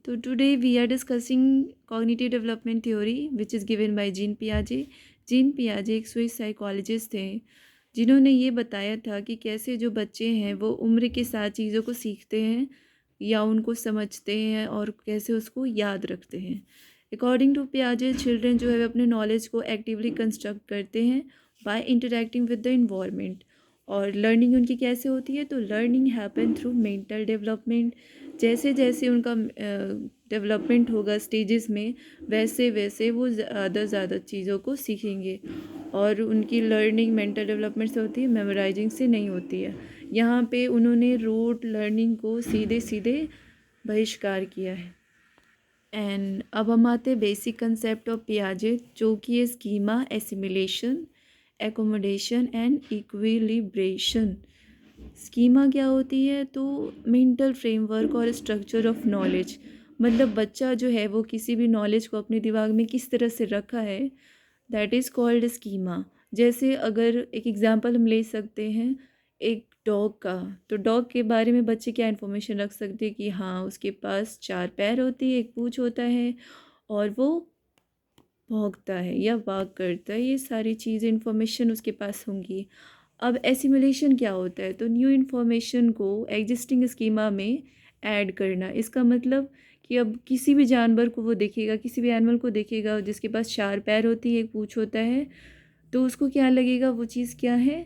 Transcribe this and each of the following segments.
So today we are discussing cognitive development theory which is given by Jean पियाजे। Jean पियाजे एक Swiss psychologist थे जिन्होंने ये बताया था कि कैसे जो बच्चे हैं वो उम्र के साथ चीज़ों को सीखते हैं या उनको समझते हैं और कैसे उसको याद रखते हैं। अकॉर्डिंग टू पियाजे चिल्ड्रन जो है वो अपने नॉलेज को एक्टिवली कंस्ट्रक्ट करते हैं by interacting with the environment. और लर्निंग उनकी कैसे होती है, तो learning happen through mental development. जैसे जैसे उनका डेवलपमेंट होगा स्टेजेस में वैसे वैसे वो ज़्यादा चीज़ों को सीखेंगे। और उनकी लर्निंग मेंटल डेवलपमेंट से होती है, मेमोराइजिंग से नहीं होती है। यहाँ पे उन्होंने रोट लर्निंग को सीधे सीधे बहिष्कार किया है। एंड अब हम आते हैं बेसिक कंसेप्ट ऑफ पियाजे जो कि है schema, assimilation, accommodation and equilibration. Schema क्या होती है, तो मेंटल फ्रेमवर्क और स्ट्रक्चर ऑफ नॉलेज। मतलब बच्चा जो है वो किसी भी नॉलेज को अपने दिमाग में किस तरह से रखा है, दैट इज़ कॉल्ड स्कीमा। जैसे अगर एक एग्जांपल हम ले सकते हैं एक डॉग का, तो डॉग के बारे में बच्चे क्या इन्फॉर्मेशन रख सकते हैं कि हाँ उसके पास 4 पैर होती है, एक पूँछ होता है और वो भौंकता है या वाक करता है। ये सारी चीज़ें इन्फॉर्मेशन उसके पास होंगी। अब एसिमुलेशन क्या होता है, तो न्यू इन्फॉर्मेशन को एग्जिस्टिंग स्कीमा में ऐड करना। इसका मतलब कि अब किसी भी जानवर को वो देखेगा, किसी भी एनिमल को देखेगा जिसके पास 4 पैर होती है, एक पूँछ होता है, तो उसको क्या लगेगा, वो चीज़ क्या है,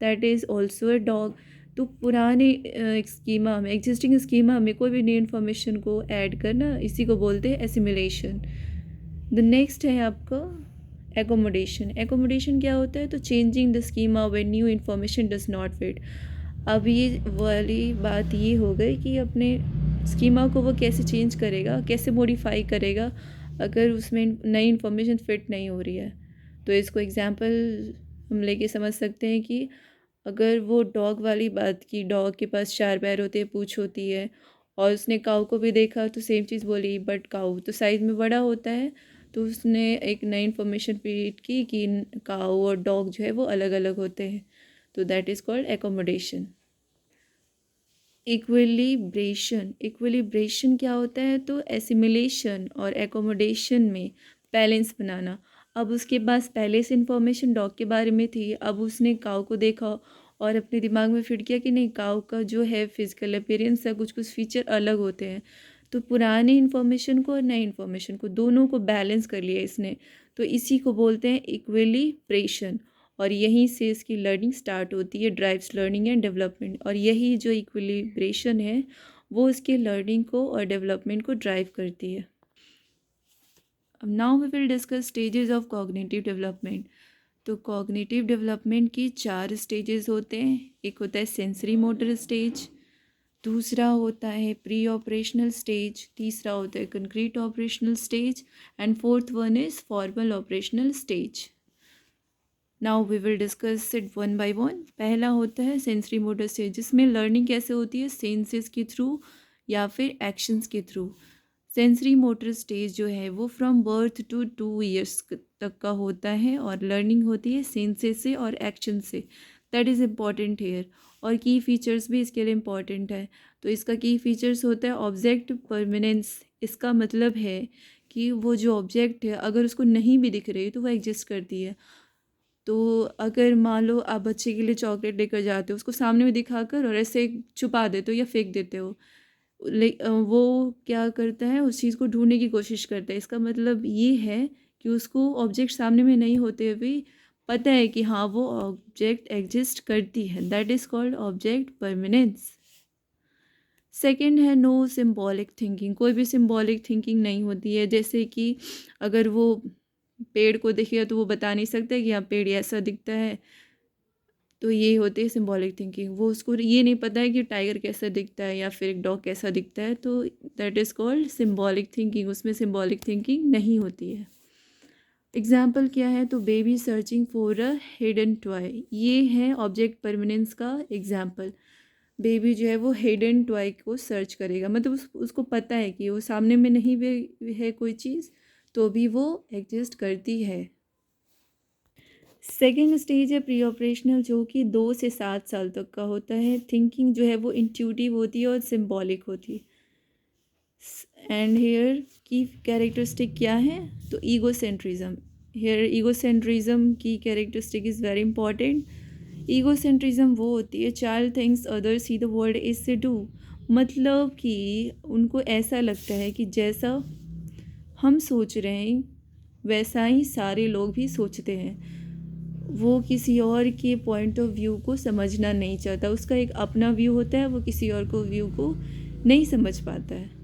that is also a dog. तो पुराने स्कीमा में, एग्जिस्टिंग स्कीमा में कोई भी न्यू इन्फॉर्मेशन को ऐड करना, इसी को बोलते हैं एसिमुलेशन। द नेक्स्ट है आपका एकोमोडेशन। एकोमोडेशन क्या होता है, तो changing the schema when new information does not fit. अब ये वाली बात ये हो गई कि अपने स्कीमा को वो कैसे चेंज करेगा, कैसे मॉडिफाई करेगा अगर उसमें नई इन्फॉर्मेशन फिट नहीं हो रही है। तो इसको एग्जांपल हम लेके समझ सकते हैं कि अगर वो डॉग वाली बात की, डॉग के पास 4 पैर होते हैं, पूँछ होती है, और उसने काऊ को भी देखा तो सेम चीज़ बोली, बट काऊ तो साइज़ में बड़ा होता है, तो उसने एक नई इन्फॉर्मेशन फीड की कि काऊ और डॉग जो है वो अलग अलग होते हैं। तो that is called accommodation. Equilibration. Equilibration क्या होता है, तो एसिमिलेशन और एकोमोडेशन में बैलेंस बनाना। अब उसके पास पहले से इन्फॉर्मेशन डॉग के बारे में थी, अब उसने काऊ को देखा और अपने दिमाग में फिट किया कि नहीं, काऊ का जो है फिजिकल अपीयरेंस है, कुछ कुछ फीचर अलग होते हैं। तो पुरानी इन्फॉर्मेशन को और नई इन्फॉर्मेशन को दोनों को बैलेंस कर लिया इसने, तो इसी को बोलते हैं इक्विलिब्रेशन। और यहीं से इसकी लर्निंग स्टार्ट होती है, ड्राइव्स लर्निंग एंड डेवलपमेंट। और यही जो इक्विलिब्रेशन है वो इसके लर्निंग को और डेवलपमेंट को ड्राइव करती है। अब now we will discuss stages of cognitive development. तो कॉग्निटिव डेवलपमेंट की 4 स्टेजेस होते हैं। एक होता है सेंसरी मोटर स्टेज, दूसरा होता है प्री ऑपरेशनल स्टेज, तीसरा होता है concrete operational stage and fourth one is formal operational stage. Now we will discuss it one by one. पहला होता है सेंसरी मोटर स्टेज, जिसमें लर्निंग कैसे होती है, सेंसेस के थ्रू या फिर एक्शंस के थ्रू। सेंसरी मोटर स्टेज जो है वो फ्रॉम बर्थ टू 2 ईयर्स तक का होता है और लर्निंग होती है सेंसेस से और एक्शन से। That is important hair. और की फीचर्स भी इसके लिए इम्पॉर्टेंट है। तो इसका की फीचर्स होता है ऑब्जेक्ट परमानेंस। इसका मतलब है कि वो जो ऑब्जेक्ट है अगर उसको नहीं भी दिख रही तो वो एग्जिस्ट करती है। तो अगर मान लो आप बच्चे के लिए चॉकलेट लेकर जाते हो, उसको सामने में दिखाकर और ऐसे छुपा देते हो या फेंक देते हो, वो क्या करता है, उस चीज़ को ढूंढने की कोशिश करता है। इसका मतलब ये है कि उसको ऑब्जेक्ट सामने में नहीं होते हुए पता है कि हाँ वो ऑब्जेक्ट एग्जिस्ट करती है। That is called object permanence. Second है नो सिम्बॉलिक थिंकिंग। कोई भी सिम्बॉलिक थिंकिंग नहीं होती है। जैसे कि अगर वो पेड़ को देखेगा तो वो बता नहीं सकता कि हाँ पेड़ ऐसा दिखता है, तो ये होती है सिम्बॉलिक थिंकिंग। वो उसको ये नहीं पता है कि टाइगर कैसा दिखता है या फिर एक डॉग कैसा दिखता है, तो that is called symbolic thinking. उसमें सिम्बॉलिक थिंकिंग नहीं होती है। एग्जाम्पल क्या है, तो baby searching for a hidden toy, ये है ऑब्जेक्ट परमानेंस का एग्जाम्पल। बेबी जो है वो हिडन टॉय को सर्च करेगा, मतलब उसको पता है कि वो सामने में नहीं भी है कोई चीज़, तो भी वो एग्जिस्ट करती है। सेकेंड स्टेज है प्री ऑपरेशनल, जो कि 2 से 7 साल तक का होता है। थिंकिंग जो है वो इंट्यूटिव होती है और सिम्बॉलिक होती है। एंड हेयर की कैरेक्टरिस्टिक क्या है, तो ईगोसेंट्रिज्म। हेयर ईगोसेंट्रिज्म की characteristic is very important. Egocentrism वो होती है child thinks other see the world is से डू, मतलब कि उनको ऐसा लगता है कि जैसा हम सोच रहे हैं वैसा ही सारे लोग भी सोचते हैं। वो किसी और के पॉइंट ऑफ व्यू को समझना नहीं चाहता, उसका एक अपना व्यू होता है, वो किसी और को व्यू को नहीं समझ पाता है।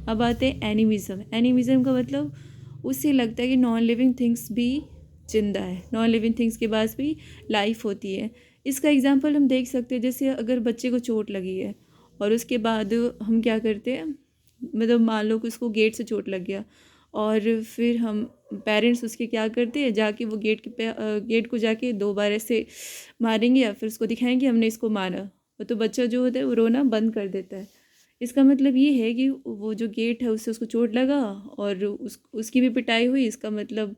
अब आते हैं एनिमिज़म। एनिमिज़म का मतलब उसे लगता है कि नॉन लिविंग थिंग्स भी जिंदा है, नॉन लिविंग थिंग्स के पास भी लाइफ होती है। इसका एग्जांपल हम देख सकते हैं, जैसे अगर बच्चे को चोट लगी है और उसके बाद हम क्या करते हैं, मतलब मान लो कि उसको गेट से चोट लग गया और फिर हम पेरेंट्स उसके क्या करते हैं, जाके वो गेट को जाके 2 बार ऐसे मारेंगे या फिर उसको दिखाएंगे हमने इसको मारा, तो बच्चा जो होता है वो रोना बंद कर देता है। इसका मतलब ये है कि वो जो गेट है उससे उसको चोट लगा और उसकी भी पिटाई हुई, इसका मतलब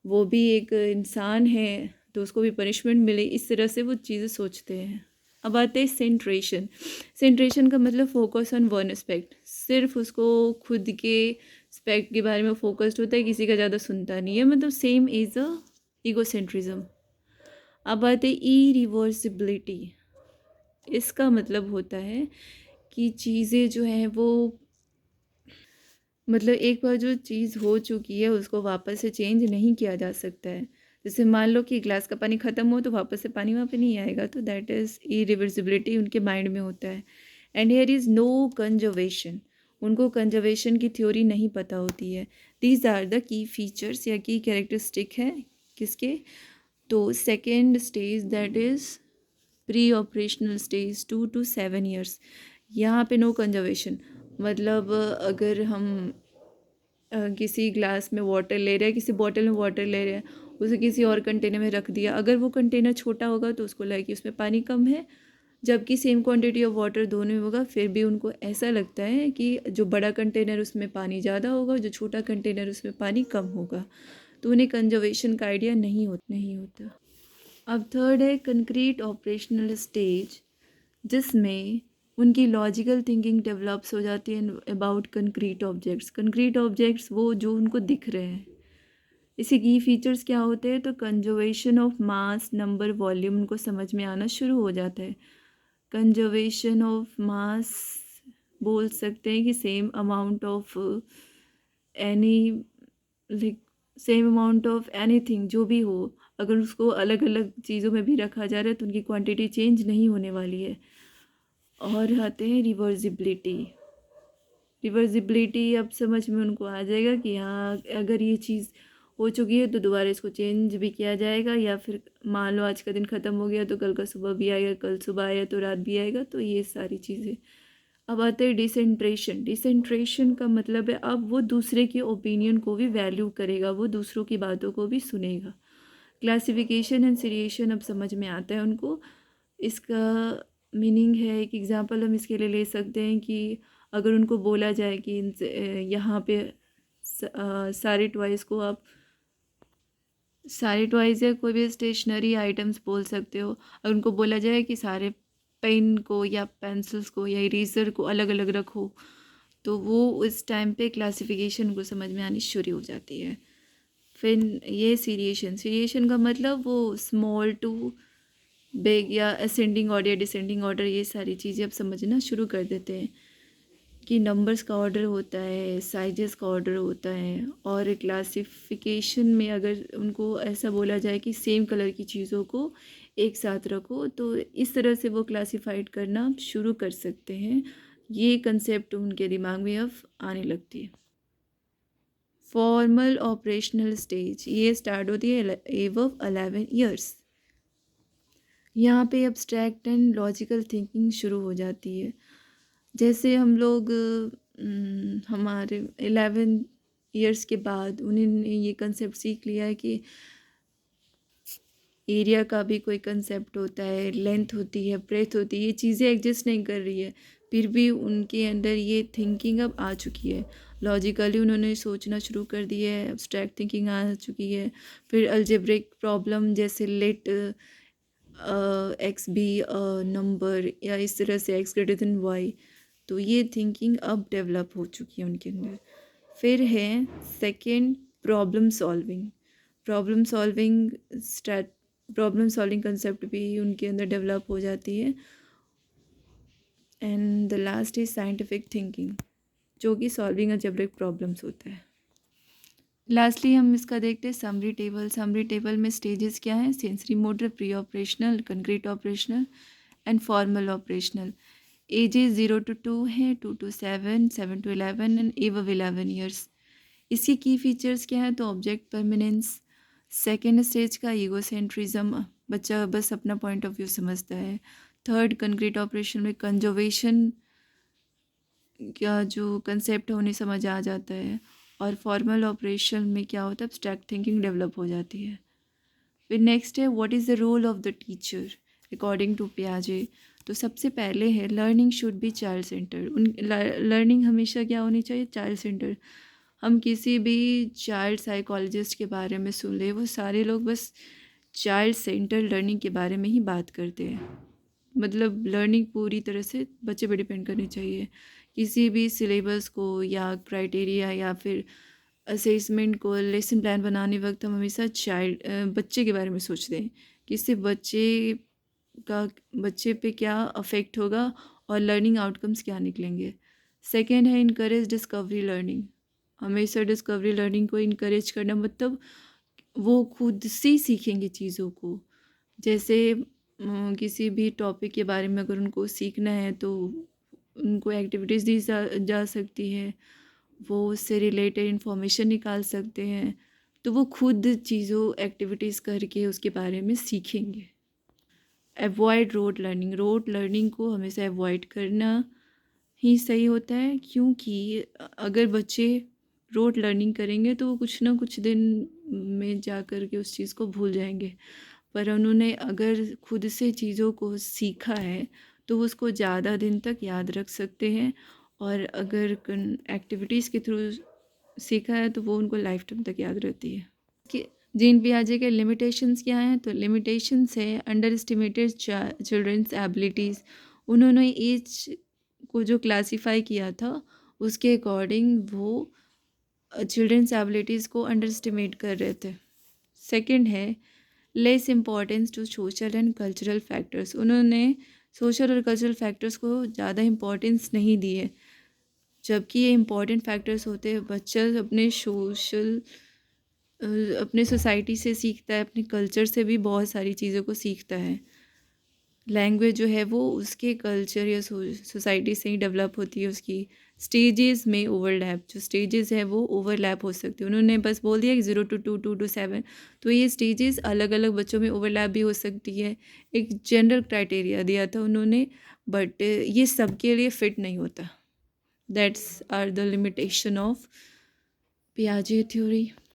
वो भी एक इंसान है तो उसको भी पनिशमेंट मिले, इस तरह से वो चीज़ें सोचते हैं। अब आते हैं सेंट्रेशन। सेंट्रेशन का मतलब फोकस ऑन वन एस्पेक्ट, सिर्फ उसको खुद के एस्पेक्ट के बारे में फोकस्ड होता है, किसी का ज़्यादा सुनता नहीं है, मतलब सेम इज़ अ ईगोसेंट्रिज्म। अब आते हैं ई रिवर्सिबिलिटी। इसका मतलब होता है कि चीज़ें जो हैं वो, मतलब एक बार जो चीज़ हो चुकी है उसको वापस से चेंज नहीं किया जा सकता है। जैसे मान लो कि ग्लास का पानी ख़त्म हो तो वापस से पानी वहाँ पे नहीं आएगा, तो दैट इज़ इरिवर्सिबिलिटी उनके माइंड में होता है। And here is no conservation, उनको कंजर्वेशन की थ्योरी नहीं पता होती है। These are the key features या की कैरेक्टरिस्टिक है किसके, तो second stage that is pre operational stage 2 to 7 years। यहाँ पे नो कंजर्वेशन, मतलब अगर हम किसी ग्लास में वाटर ले रहे हैं, किसी बॉटल में वाटर ले रहे हैं, उसे किसी और कंटेनर में रख दिया, अगर वो कंटेनर छोटा होगा तो उसको लगे कि उसमें पानी कम है, जबकि सेम क्वांटिटी ऑफ वाटर दोनों में होगा, फिर भी उनको ऐसा लगता है कि जो बड़ा कंटेनर उसमें पानी ज़्यादा होगा, जो छोटा कंटेनर उसमें पानी कम होगा, तो उन्हें कंजर्वेशन का आइडिया नहीं होता। अब थर्ड है कंक्रीट ऑपरेशनल स्टेज, जिसमें उनकी लॉजिकल थिंकिंग डेवलप्स हो जाती है about concrete objects. Concrete objects वो जो उनको दिख रहे हैं, इसी की फीचर्स क्या होते हैं, तो conservation of mass, number, volume उनको समझ में आना शुरू हो जाता है। कंजर्वेशन ऑफ मास बोल सकते हैं कि same amount of any, like same amount of anything जो भी हो, अगर उसको अलग अलग चीज़ों में भी रखा जा रहा है तो उनकी क्वांटिटी चेंज नहीं होने वाली है। और आते हैं रिवर्सिबिलिटी। रिवर्सिबिलिटी अब समझ में उनको आ जाएगा कि हाँ अगर ये चीज़ हो चुकी है तो दोबारा इसको चेंज भी किया जाएगा, या फिर मान लो आज का दिन ख़त्म हो गया तो कल का सुबह भी आएगा, कल सुबह आया तो रात भी आएगा, तो ये सारी चीज़ें। अब आते हैं डिसेंट्रेशन। डिसेंट्रेशन का मतलब है अब वो दूसरे के ओपिनियन को भी वैल्यू करेगा, वो दूसरों की बातों को भी सुनेगा। क्लासिफिकेशन एंड सीरिएशन अब समझ में आता है उनको। इसका मीनिंग है, एक एग्जांपल हम इसके लिए ले सकते हैं कि अगर उनको बोला जाए कि यहाँ पे सारे टॉयज़ या कोई भी स्टेशनरी आइटम्स बोल सकते हो, अगर उनको बोला जाए कि सारे पेन को या पेंसिल्स को या इरेज़र को अलग अलग रखो, तो वो उस टाइम पे क्लासिफिकेशन को समझ में आनी शुरू हो जाती है। फिर ये सीरिएशन का मतलब वो स्मॉल टू बिग या असेंडिंग ऑर्डर या डिसेंडिंग ऑर्डर, ये सारी चीज़ें अब समझना शुरू कर देते हैं कि नंबर्स का ऑर्डर होता है, साइजेस का ऑर्डर होता है। और क्लासिफिकेशन में अगर उनको ऐसा बोला जाए कि सेम कलर की चीज़ों को एक साथ रखो, तो इस तरह से वो क्लासिफाइड करना शुरू कर सकते हैं। ये कंसेप्ट उनके दिमाग में अब आने लगती है। फॉर्मल ऑपरेशनल स्टेज ये स्टार्ट होती है एबव 11 ईयर्स। यहाँ पे एब्स्ट्रैक्ट एंड लॉजिकल थिंकिंग शुरू हो जाती है। जैसे हम लोग हमारे 11 ईयर्स के बाद उन्होंने ये कंसेप्ट सीख लिया है कि एरिया का भी कोई कंसेप्ट होता है, लेंथ होती है, ब्रेथ होती है, ये चीज़ें एग्जिस्ट नहीं कर रही है, फिर भी उनके अंदर ये थिंकिंग अब आ चुकी है। लॉजिकली उन्होंने सोचना शुरू कर दिया है, एब्स्ट्रैक्ट थिंकिंग आ चुकी है। फिर अलजेब्रिक प्रॉब्लम जैसे लेट एक्स बी नंबर, या इस तरह से एक्स ग्रेटर देन वाई, तो ये थिंकिंग अब डेवलप हो चुकी है उनके अंदर। फिर है second, problem solving start problem solving concept भी उनके अंदर डेवलप हो जाती है। And the last is scientific thinking, जो कि सॉल्विंग अलजेब्रिक प्रॉब्लम्स होता है। लास्टली हम इसका देखते हैं समरी टेबल में स्टेजेस क्या हैं, sensory motor, pre operational, concrete operational and formal operational. Ages 0 to 2 है, 2 to 7, 7 to 11 एंड एव 11 ईयर्स। इसके की फीचर्स क्या है, तो ऑब्जेक्ट परमानेंस, सेकेंड स्टेज का ईगोसेंट्रिज्म, बच्चा बस अपना पॉइंट ऑफ व्यू समझता है। थर्ड, कंक्रीट ऑपरेशन में कंजर्वेशन का जो कंसेप्ट है उन्हें समझ आ जाता है। और फॉर्मल ऑपरेशन में क्या होता है, एब्स्ट्रैक्ट थिंकिंग डेवलप हो जाती है। फिर नेक्स्ट है what is the role of the teacher according to पियाजे। तो सबसे पहले है learning should be child centre. Learning हमेशा क्या होनी चाहिए, चाइल्ड सेंटर। हम किसी भी चाइल्ड साइकोलॉजिस्ट के बारे में सुन ले, वो सारे लोग बस चाइल्ड सेंटर लर्निंग के बारे में ही बात करते हैं। मतलब लर्निंग पूरी तरह से बच्चे पे डिपेंड करनी चाहिए। किसी भी सिलेबस को या क्राइटेरिया या फिर असेसमेंट को, लेसन प्लान बनाने वक्त हम हमेशा बच्चे के बारे में सोचते हैं कि इससे बच्चे पे क्या अफेक्ट होगा और लर्निंग आउटकम्स क्या निकलेंगे। सेकेंड है इनकरेज डिस्कवरी लर्निंग। हमेशा डिस्कवरी लर्निंग को इनकरेज करना, मतलब वो खुद से सीखेंगे चीज़ों को। जैसे किसी भी टॉपिक के बारे में अगर उनको सीखना है तो उनको एक्टिविटीज़ दी जा सकती है, वो उससे रिलेटेड इंफॉर्मेशन निकाल सकते हैं, तो वो खुद चीज़ों एक्टिविटीज़ करके उसके बारे में सीखेंगे। अवॉइड रोड लर्निंग को हमेशा अवॉइड करना ही सही होता है, क्योंकि अगर बच्चे रोड लर्निंग करेंगे तो वो कुछ ना कुछ दिन में जा कर के उस चीज़ को भूल जाएंगे। पर उन्होंने अगर खुद से चीज़ों को सीखा है तो वो उसको ज़्यादा दिन तक याद रख सकते हैं, और अगर एक्टिविटीज़ के थ्रू सीखा है तो वो उनको लाइफ टाइम तक याद रहती है। कि जीन पियाजे के लिमिटेशंस क्या हैं, तो लिमिटेशंस है अंडर एस्टिमेटेड चिल्ड्रंस एबिलिटीज़। उन्होंने एज को जो क्लासीफाई किया था उसके अकॉर्डिंग वो चिल्ड्रंस एबिलिटीज़ को अंडर एस्टिमेट कर रहे थे। सेकंड है less importance to social and cultural factors. उन्होंने सोशल और कल्चरल फैक्टर्स को ज़्यादा इम्पॉर्टेंस नहीं दी है, जबकि ये इम्पॉर्टेंट फैक्टर्स होते हैं। बच्चा अपने सोसाइटी से सीखता है, अपने कल्चर से भी बहुत सारी चीज़ों को सीखता है। लैंग्वेज जो है वो उसके कल्चर या सोसाइटी से ही डेवलप होती है। उसकी स्टेजेस में ओवरलैप, जो स्टेजेस है वो ओवरलैप हो सकती है। उन्होंने बस बोल दिया कि 0 to 2, 2 to 7, तो ये स्टेजेस अलग अलग बच्चों में ओवरलैप भी हो सकती है। एक जनरल क्राइटेरिया दिया था उन्होंने, बट ये सबके लिए फिट नहीं होता। That's are the limitation of पियाजे थ्योरी।